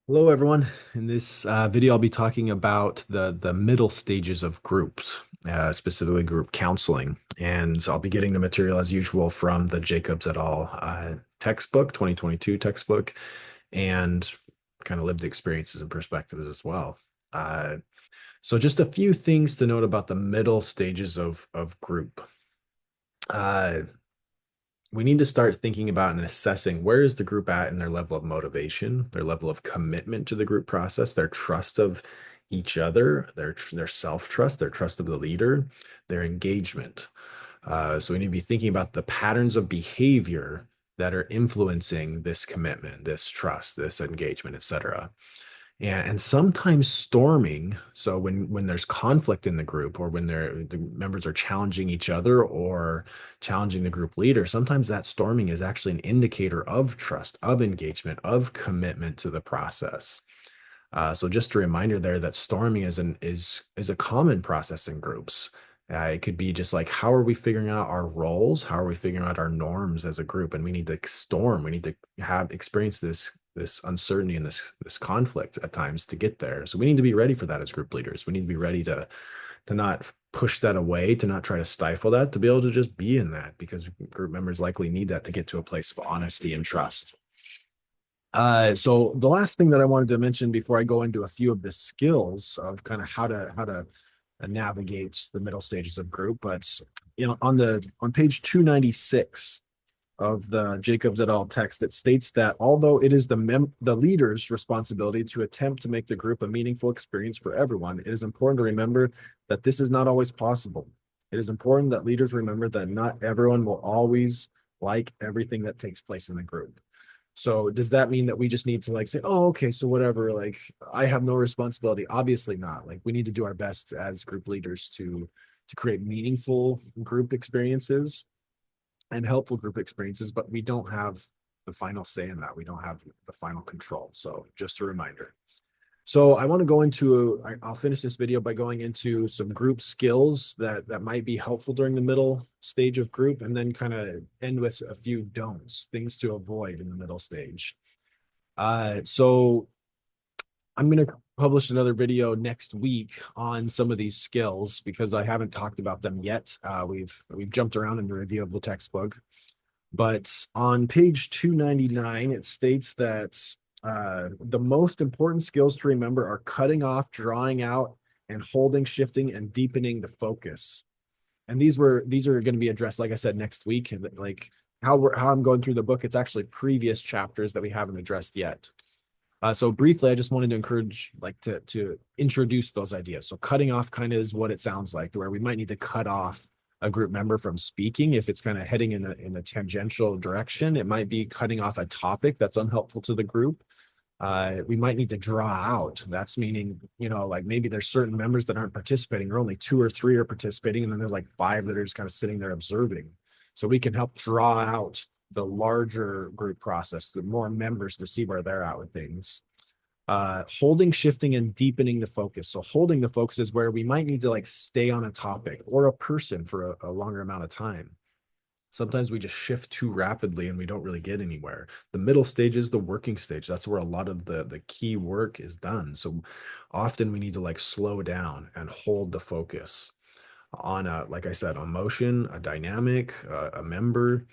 Hello, everyone. In this video, I'll be talking about the middle stages of groups, specifically group counseling. And I'll be getting the material as usual from the Jacobs et al. Textbook, 2022 textbook, and kind of lived experiences and perspectives as well. Uh, so just a few things to note about the middle stages of group. Uh, we need to start thinking about and assessing where is the group at in their level of motivation, their level of commitment to the group process, their trust of each other, their self-trust, their trust of the leader, their engagement. So we need to be thinking about the patterns of behavior that are influencing this commitment, this trust, this engagement, etc. And sometimes storming, so when there's conflict in the group or when the members are challenging each other or challenging the group leader, sometimes that storming is actually an indicator of trust, of engagement, of commitment to the process. So just a reminder there that storming is a common process in groups. It could be just like, how are we figuring out our roles? How are we figuring out our norms as a group? And we need to storm. We need to have experience this uncertainty and this conflict at times to get there. So we need to be ready for that as group leaders. We need to be ready to not push that away, to not try to stifle that, to be able to just be in that because group members likely need that to get to a place of honesty and trust. So the last thing that I wanted to mention before I go into a few of the skills of kind of how to navigate the middle stages of group, but on page 296 of the Jacobs et al. Text, it states that although it is the leader's responsibility to attempt to make the group a meaningful experience for everyone, it is important to remember that this is not always possible. It is important that leaders remember that not everyone will always like everything that takes place in the group. So does that mean that we just need to like say, oh, okay, so whatever, like I have no responsibility? Obviously not. Like we need to do our best as group leaders to create meaningful group experiences and helpful group experiences, but we don't have the final say in that. We don't have the final control. So just a reminder. So I want to go into, I'll finish this video by going into some group skills that might be helpful during the middle stage of group, and then kind of end with a few don'ts, things to avoid in the middle stage. So I'm going to publish another video next week on some of these skills because I haven't talked about them yet. We've jumped around in the review of the textbook, but on page 299, it states that the most important skills to remember are cutting off, drawing out, and holding, shifting, and deepening the focus. And these are going to be addressed, like I said, next week. And like how I'm going through the book, it's actually previous chapters that we haven't addressed yet. So briefly, I just wanted to encourage like to introduce those ideas. So cutting off kind of is what it sounds like, where we might need to cut off a group member from speaking if it's kind of heading in a tangential direction. It might be cutting off a topic that's unhelpful to the group. We might need to draw out. That's meaning, like maybe there's certain members that aren't participating, or only two or three are participating, and then there's like five that are just kind of sitting there observing. So we can help draw out the larger group process, the more members to see where they're at with things. Holding, shifting, and deepening the focus. So holding the focus is where we might need to like stay on a topic or a person for a longer amount of time. Sometimes we just shift too rapidly and we don't really get anywhere. The middle stage is the working stage. That's where a lot of the key work is done. So often we need to like slow down and hold the focus on like I said, a motion, a dynamic, a member.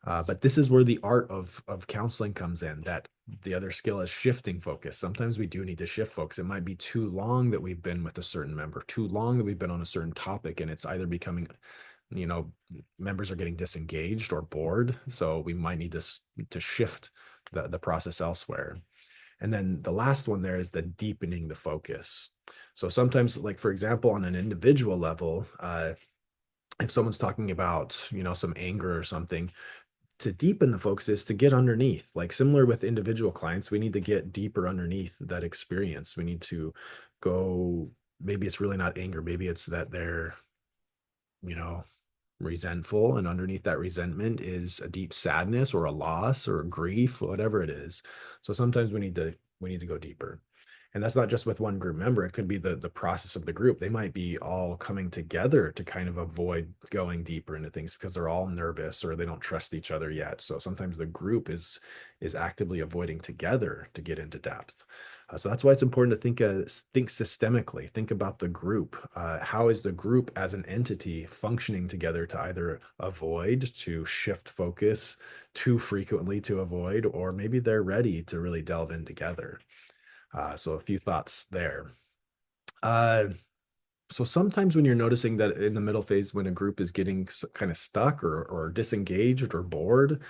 But this is where the art of counseling comes in. That the other skill is shifting focus. Sometimes we do need to shift focus. It might be too long that we've been with a certain member, too long that we've been on a certain topic, and it's either becoming, you know, members are getting disengaged or bored. So we might need to shift the process elsewhere. And then the last one there is the deepening the focus. So sometimes, like for example, on an individual level, if someone's talking about, some anger or something, to deepen the focus is to get underneath. Like similar with individual clients, we need to get deeper underneath that experience. We need to go, maybe it's really not anger, maybe it's that they're, you know, resentful, and underneath that resentment is a deep sadness or a loss or a grief, whatever it is. So sometimes we need to go deeper. And that's not just with one group member. It could be the process of the group. They might be all coming together to kind of avoid going deeper into things because they're all nervous or they don't trust each other yet. So sometimes the group is actively avoiding together to get into depth. So that's why it's important to think systemically. Think about the group. How is the group as an entity functioning together to either avoid, to shift focus too frequently to avoid, or maybe they're ready to really delve in together. So a few thoughts there. Uh, so sometimes when you're noticing that in the middle phase, when a group is getting kind of stuck or disengaged or bored,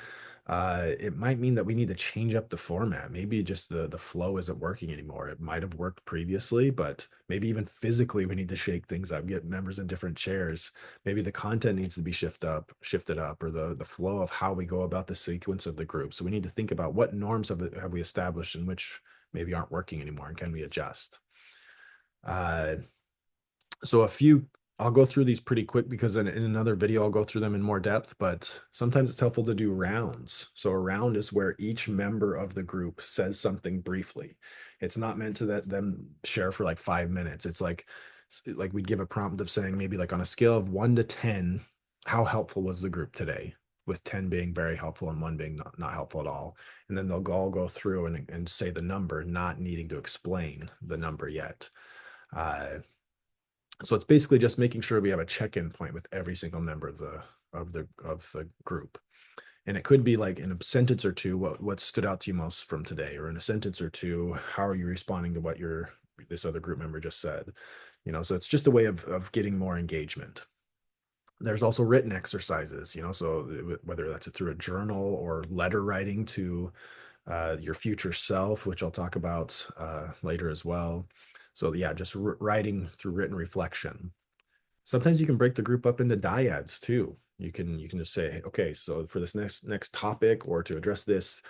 it might mean that we need to change up the format. Maybe just the flow isn't working anymore. It might have worked previously, but maybe even physically we need to shake things up, get members in different chairs. Maybe the content needs to be shifted up, or the flow of how we go about the sequence of the group. So we need to think about what norms have we established and which maybe aren't working anymore, and can we adjust? Uh, so a few I'll go through these pretty quick because in another video I'll go through them in more depth, but sometimes it's helpful to do rounds. So a round is where each member of the group says something briefly. It's not meant to let them share for like 5 minutes. It's like we'd give a prompt of saying maybe like on a scale of 1 to 10, how helpful was the group today? With 10 being very helpful and one being not helpful at all. And then they'll all go through and say the number, not needing to explain the number yet. So it's basically just making sure we have a check-in point with every single member of the group. And it could be like in a sentence or two, what stood out to you most from today, or in a sentence or two, how are you responding to what this other group member just said? So it's just a way of getting more engagement. There's also written exercises, so whether that's through a journal or letter writing to your future self, which I'll talk about later as well. So yeah, just writing through written reflection. Sometimes you can break the group up into dyads too. You can just say, okay, so for this next topic, or to address this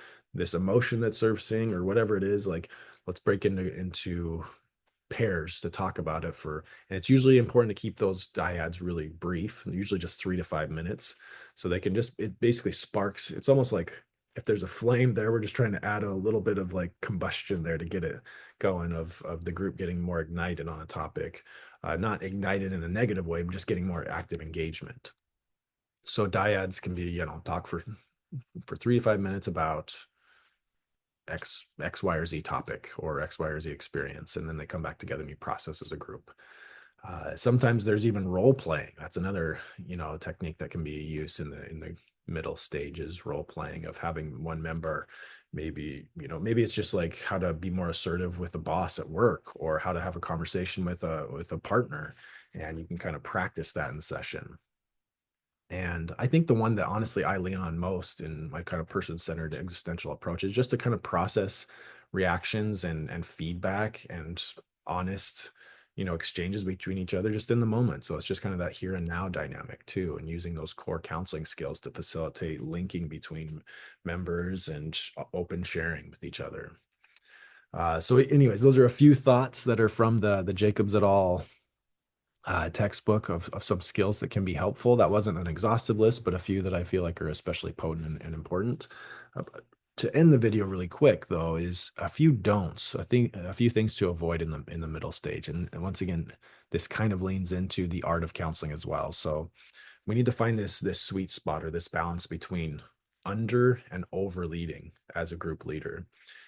emotion that's surfacing or whatever it is, like let's break into pairs to talk about it and it's usually important to keep those dyads really brief, usually just 3 to 5 minutes, so they can it basically sparks. It's almost like if there's a flame there, we're just trying to add a little bit of like combustion there to get it going, of the group getting more ignited on a topic, not ignited in a negative way, but just getting more active engagement. So dyads can be, talk for 3 to 5 minutes about X, Y, or Z topic or X, Y, or Z experience, and then they come back together and you process as a group. Sometimes there's even role playing. That's another, technique that can be used in the middle stages. Role playing of having one member, maybe it's just like how to be more assertive with a boss at work, or how to have a conversation with a partner, and you can kind of practice that in session. And I think the one that honestly I lean on most in my kind of person-centered existential approach is just to kind of process reactions and feedback and honest, exchanges between each other just in the moment. So it's just kind of that here and now dynamic too, and using those core counseling skills to facilitate linking between members and open sharing with each other. So anyways, those are a few thoughts that are from the Jacobs et al. Textbook of some skills that can be helpful. That wasn't an exhaustive list, but a few that I feel like are especially potent and important. To end the video really quick, though, is a few don'ts. I think a few things to avoid in the middle stage. And once again, this kind of leans into the art of counseling as well. So we need to find this sweet spot, or this balance between under and over leading as a group leader.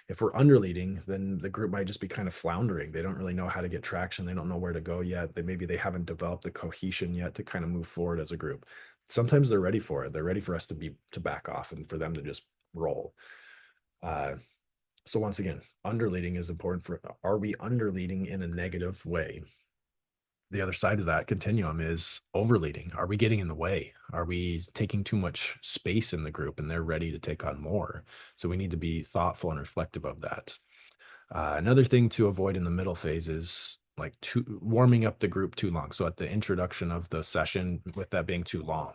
If we're under leading, then the group might just be kind of floundering. They don't really know how to get traction. They don't know where to go yet. Maybe they haven't developed the cohesion yet to kind of move forward as a group. Sometimes they're ready for it. They're ready for us to back off and for them to just roll. So once again, under leading is important. Are we under leading in a negative way? The other side of that continuum is overleading. Are we getting in the way? Are we taking too much space in the group and they're ready to take on more? So we need to be thoughtful and reflective of that. Another thing to avoid in the middle phase is like warming up the group too long. So at the introduction of the session, with that being too long.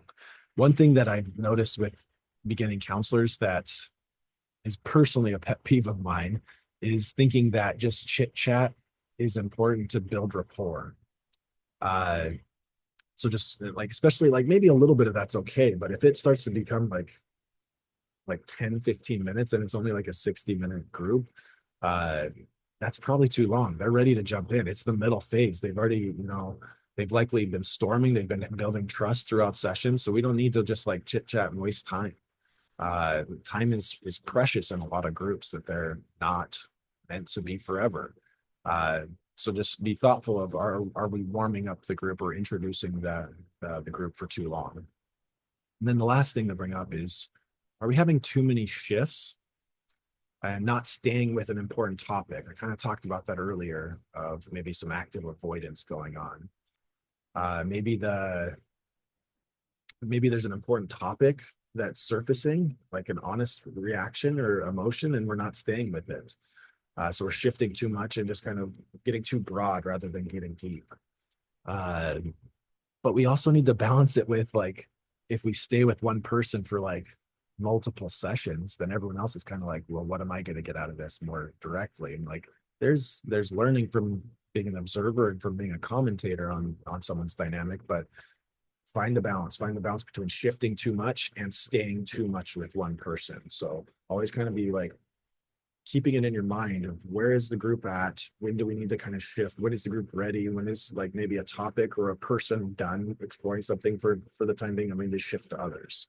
One thing that I've noticed with beginning counselors that is personally a pet peeve of mine is thinking that just chit chat is important to build rapport. Uh, so just like, especially like maybe a little bit of that's okay. But if it starts to become like 10, 15 minutes and it's only like a 60-minute group, uh, that's probably too long. They're ready to jump in. It's the middle phase. They've already, they've likely been storming. They've been building trust throughout sessions. So we don't need to just like chit chat and waste time. Time is precious in a lot of groups that they're not meant to be forever. Uh, so just be thoughtful of are we warming up the group or introducing the group for too long? And then the last thing to bring up is, are we having too many shifts and not staying with an important topic? I kind of talked about that earlier of maybe some active avoidance going on. Maybe there's an important topic that's surfacing, like an honest reaction or emotion, and we're not staying with it. So we're shifting too much and just kind of getting too broad rather than getting deep. Uh, but we also need to balance it with like, if we stay with one person for like multiple sessions, then everyone else is kind of like, well, what am I going to get out of this more directly? And like, there's learning from being an observer and from being a commentator on someone's dynamic, but find the balance between shifting too much and staying too much with one person. So always kind of be like keeping it in your mind of where is the group at, when do we need to kind of shift, when is the group ready, when is like maybe a topic or a person done exploring something for the time being, I mean to shift to others.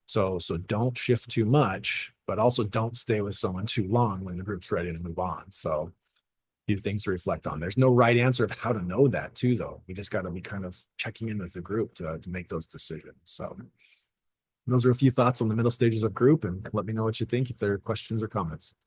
So don't shift too much, but also don't stay with someone too long when the group's ready to move on. So few things to reflect on. There's no right answer of how to know that too, though. We just got to be kind of checking in with the group to make those decisions. So those are a few thoughts on the middle stages of group, and let me know what you think if there are questions or comments.